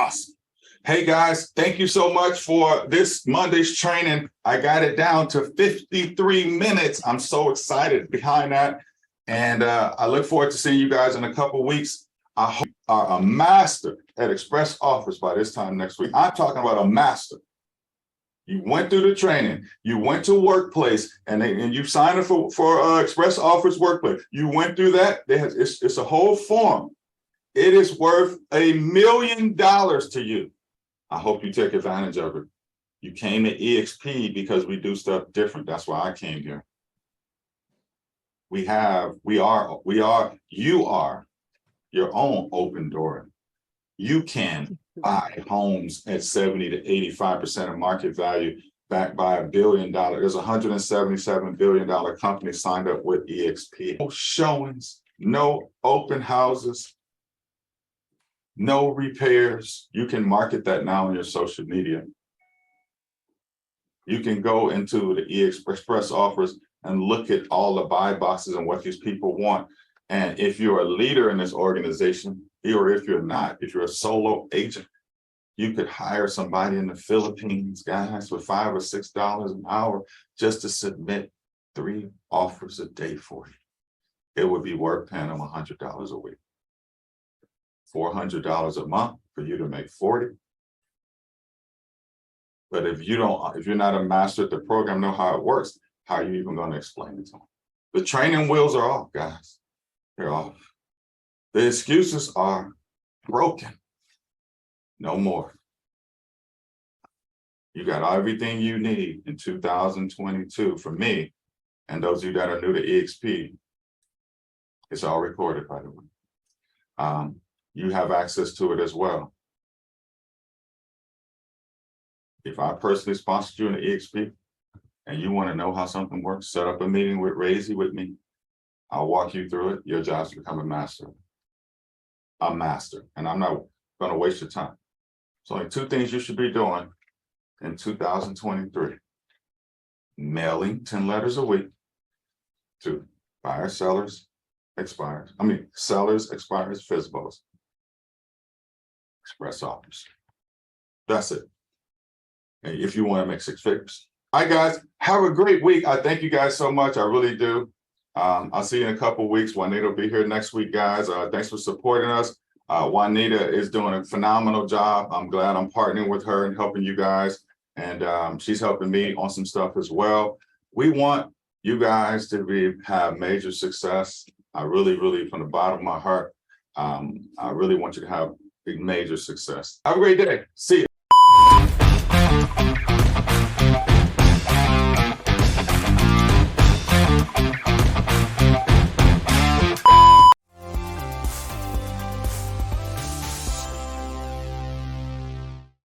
Awesome. Hey guys, thank you so much for this Monday's training. I got it down to 53 minutes. I'm so excited behind that. And I look forward to seeing you guys in a couple of weeks. I hope you are a master at express offers by this time next week. I'm talking about a master. You went through the training, you went to workplace, and you signed up for express offers workplace. You went through that. It's a whole form. It is worth $1 million to you. I hope you take advantage of it. You came to EXP because we do stuff different. That's why I came here. You are your own open door. You can buy homes at 70 to 85% of market value, backed by $1 billion. There's a $177 billion company signed up with EXP. No showings, no open houses, no repairs. You can market that now on your social media. You can go into the EXpress offers and look at all the buy boxes and what these people want. And if you're a leader in this organization, or if you're not, if you're a solo agent, you could hire somebody in the Philippines, guys, for $5 or $6 an hour just to submit 3 offers a day for you. It would be worth paying them $100 a week. $400 a month for you to make 40. But if you're not a master at the program, know how it works, how are you even going to explain it to them? The training wheels are off, guys. They're off. The excuses are broken. No more. You got everything you need in 2022 from me, and those of you that are new to EXP. It's all recorded, by the way. You have access to it as well. If I personally sponsored you in the EXP and you want to know how something works, set up a meeting with Razy with me. I'll walk you through it. Your job is to become a master. A master. And I'm not going to waste your time. So only 2 things you should be doing in 2023. Mailing 10 letters a week to buyers, sellers, expires. Sellers, expires, FSBOs. Express offers. That's it. And if you want to make 6 figures. All right, guys, have a great week. I thank you guys so much. I really do. I'll see you in a couple of weeks. Juanita will be here next week, guys. Thanks for supporting us. Juanita is doing a phenomenal job. I'm glad I'm partnering with her and helping you guys. And she's helping me on some stuff as well. We want you guys to have major success. I really, from the bottom of my heart, I really want you to have big, major success. Have a great day. See you.